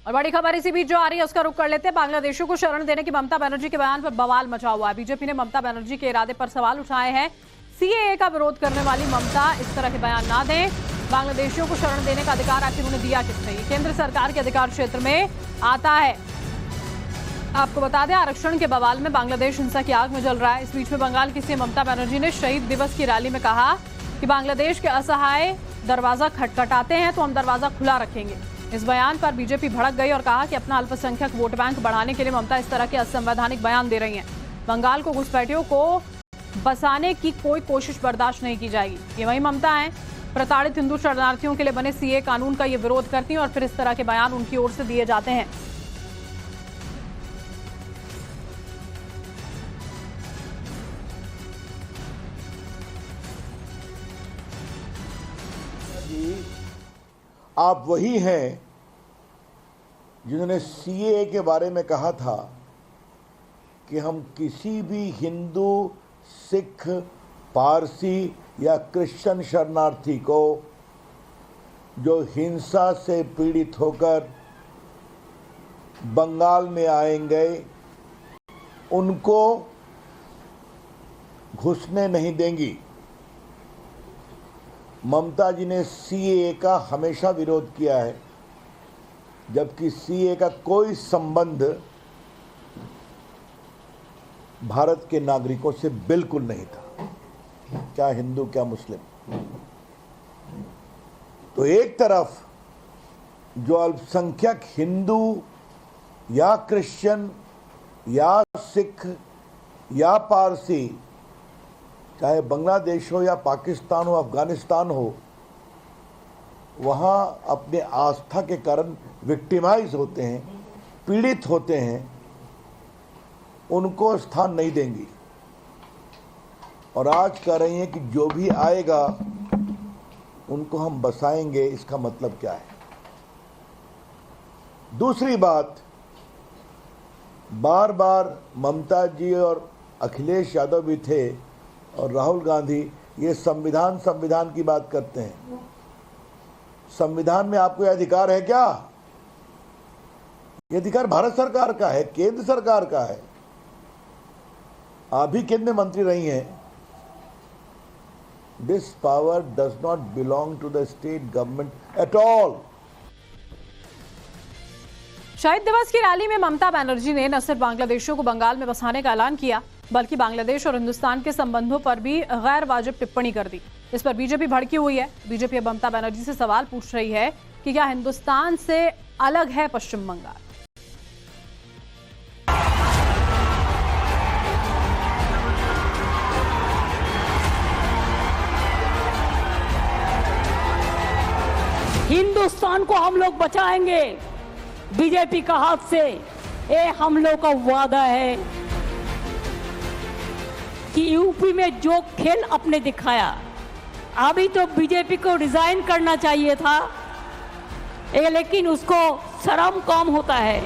और बड़ी खबर इसी बीच जो आ रही है उसका रुख कर लेते हैं। बांग्लादेशियों को शरण देने की ममता बनर्जी के बयान पर बवाल मचा हुआ है। बीजेपी ने ममता बनर्जी के इरादे पर सवाल उठाए हैं। सीएए का विरोध करने वाली ममता इस तरह के बयान ना दें। बांग्लादेशियों को शरण देने का अधिकार आखिर उन्हें दिया किसने? ये केंद्र सरकार के अधिकार क्षेत्र में आता है। आपको बता दें, आरक्षण के बवाल में बांग्लादेश हिंसा की आग में जल रहा है। इस बीच में बंगाल की सीएम ममता बनर्जी ने शहीद दिवस की रैली में कहा कि बांग्लादेश के असहाय दरवाजा खटखटाते हैं तो हम दरवाजा खुला रखेंगे। इस बयान पर बीजेपी भड़क गई और कहा कि अपना अल्पसंख्यक वोट बैंक बढ़ाने के लिए ममता इस तरह के असंवैधानिक बयान दे रही हैं। बंगाल को घुसपैठियों को बसाने की कोई कोशिश बर्दाश्त नहीं की जाएगी। ये वही ममता है प्रताड़ित हिंदू शरणार्थियों के लिए बने सीए कानून का ये विरोध करती हैं और फिर इस तरह के बयान उनकी ओर से दिए जाते हैं। आप वही हैं जिन्होंने सीएए के बारे में कहा था कि हम किसी भी हिंदू, सिख, पारसी या क्रिश्चियन शरणार्थी को जो हिंसा से पीड़ित होकर बंगाल में आएंगे उनको घुसने नहीं देंगी। ममता जी ने सीएए का हमेशा विरोध किया है, जबकि सीएए का कोई संबंध भारत के नागरिकों से बिल्कुल नहीं था, क्या हिंदू क्या मुस्लिम। तो एक तरफ जो अल्पसंख्यक हिंदू या क्रिश्चियन या सिख या पारसी, चाहे बांग्लादेश हो या पाकिस्तान हो, अफगानिस्तान हो, वहाँ अपने आस्था के कारण विक्टिमाइज होते हैं, पीड़ित होते हैं, उनको स्थान नहीं देंगी। और आज कह रही हैं कि जो भी आएगा उनको हम बसाएंगे। इसका मतलब क्या है? दूसरी बात, बार बार ममता जी और अखिलेश यादव भी थे और राहुल गांधी ये संविधान की बात करते हैं। संविधान में आपको यह अधिकार है क्या? ये अधिकार भारत सरकार का है, केंद्र सरकार का है। आप भी केंद्र में मंत्री रही हैं। This power does not belong to the state government at all. शहीद दिवस की रैली में ममता बनर्जी ने न सिर्फ बांग्लादेशियों को बंगाल में बसाने का ऐलान किया, बल्कि बांग्लादेश और हिंदुस्तान के संबंधों पर भी गैर वाजिब टिप्पणी कर दी। इस पर बीजेपी भड़की हुई है। बीजेपी अब ममता बनर्जी से सवाल पूछ रही है कि क्या हिंदुस्तान से अलग है पश्चिम बंगाल? हिंदुस्तान को हम लोग बचाएंगे बीजेपी का हाथ से। ये हम लोग का वादा है कि यूपी में जो खेल आपने दिखाया, अभी तो बीजेपी को रिजाइन करना चाहिए था, लेकिन उसको शर्म कम होता है।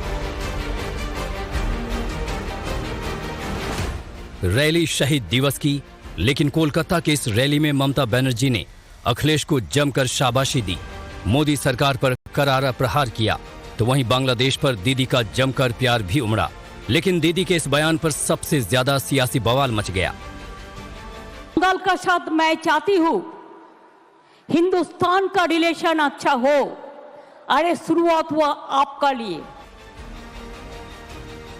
रैली शहीद दिवस की, लेकिन कोलकाता के इस रैली में ममता बनर्जी ने अखिलेश को जमकर शाबाशी दी, मोदी सरकार पर करारा प्रहार किया, तो वहीं बांग्लादेश पर दीदी का जमकर प्यार भी उमड़ा। लेकिन दीदी के इस बयान पर सबसे ज्यादा सियासी बवाल मच गया। बंगाल का साथ मैं चाहती हूँ हिंदुस्तान का रिलेशन अच्छा हो। अरे शुरुआत हुआ आपका लिए।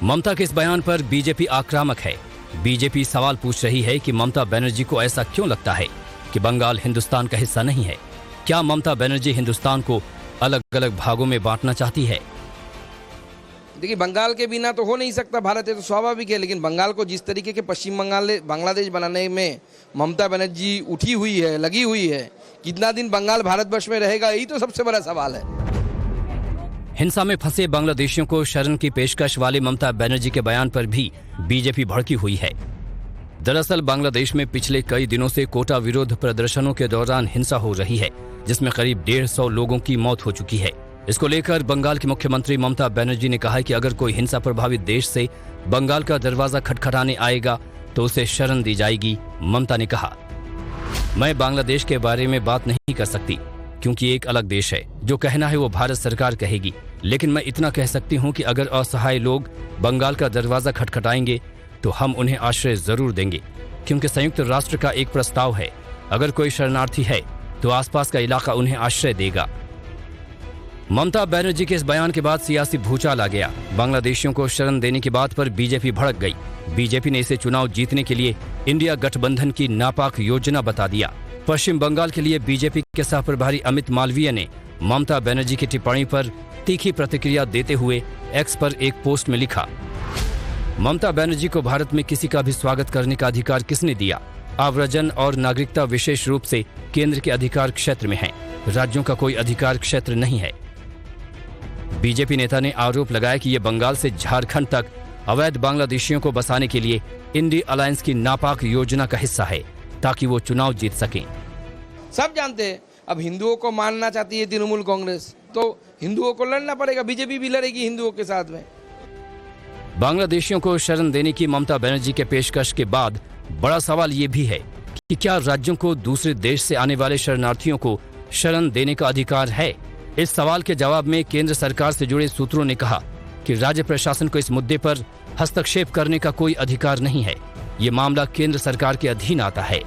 ममता के इस बयान पर बीजेपी आक्रामक है। बीजेपी सवाल पूछ रही है कि ममता बनर्जी को ऐसा क्यों लगता है कि बंगाल हिंदुस्तान का हिस्सा नहीं है? क्या ममता बनर्जी हिंदुस्तान को अलग अलग भागों में बांटना चाहती है? देखिए, बंगाल के बिना तो हो नहीं सकता भारत, है तो स्वाभाविक है। लेकिन बंगाल को जिस तरीके के पश्चिम बंगाल बांग्लादेश बनाने में ममता बनर्जी उठी हुई है, लगी हुई है, कितना दिन बंगाल भारतवर्ष में रहेगा, यही तो सबसे बड़ा सवाल है। हिंसा में फंसे बांग्लादेशियों को शरण की पेशकश वाले ममता बनर्जी के बयान पर भी बीजेपी भड़की हुई है। दरअसल बांग्लादेश में पिछले कई दिनों से कोटा विरोध प्रदर्शनों के दौरान हिंसा हो रही है, जिसमें करीब 150 लोगों की मौत हो चुकी है। इसको लेकर बंगाल की मुख्यमंत्री ममता बनर्जी ने कहा है कि अगर कोई हिंसा प्रभावित देश से बंगाल का दरवाजा खटखटाने आएगा तो उसे शरण दी जाएगी। ममता ने कहा, मैं बांग्लादेश के बारे में बात नहीं कर सकती क्योंकि एक अलग देश है। जो कहना है वो भारत सरकार कहेगी, लेकिन मैं इतना कह सकती हूँ कि अगर असहाय लोग बंगाल का दरवाजा खटखटाएंगे तो हम उन्हें आश्रय जरूर देंगे, क्योंकि संयुक्त राष्ट्र का एक प्रस्ताव है, अगर कोई शरणार्थी है तो आसपास का इलाका उन्हें आश्रय देगा। ममता बनर्जी के इस बयान के बाद सियासी भूचाल आ गया। बांग्लादेशियों को शरण देने की बात पर बीजेपी भड़क गई। बीजेपी ने इसे चुनाव जीतने के लिए इंडिया गठबंधन की नापाक योजना बता दिया। पश्चिम बंगाल के लिए बीजेपी के सह प्रभारी अमित मालवीय ने ममता बनर्जी की टिप्पणी पर तीखी प्रतिक्रिया देते हुए एक्स पर एक पोस्ट में लिखा, ममता बनर्जी को भारत में किसी का भी स्वागत करने का अधिकार किसने दिया? आव्रजन और नागरिकता विशेष रूप से केंद्र के अधिकार क्षेत्र में है, राज्यों का कोई अधिकार क्षेत्र नहीं है। बीजेपी नेता ने आरोप लगाया कि ये बंगाल से झारखंड तक अवैध बांग्लादेशियों को बसाने के लिए इंडिया अलायंस की नापाक योजना का हिस्सा है, ताकि वो चुनाव जीत सकें। सब जानते हैं अब हिंदुओं को मानना चाहती है तृणमूल कांग्रेस, तो हिंदुओं को लड़ना पड़ेगा, बीजेपी भी लड़ेगी हिंदुओं के साथ में। बांग्लादेशियों को शरण देने की ममता बनर्जी के पेशकश के बाद बड़ा सवाल ये भी है कि क्या राज्यों को दूसरे देश से आने वाले शरणार्थियों को शरण देने का अधिकार है? इस सवाल के जवाब में केंद्र सरकार से जुड़े सूत्रों ने कहा कि राज्य प्रशासन को इस मुद्दे पर हस्तक्षेप करने का कोई अधिकार नहीं है। ये मामला केंद्र सरकार के अधीन आता है।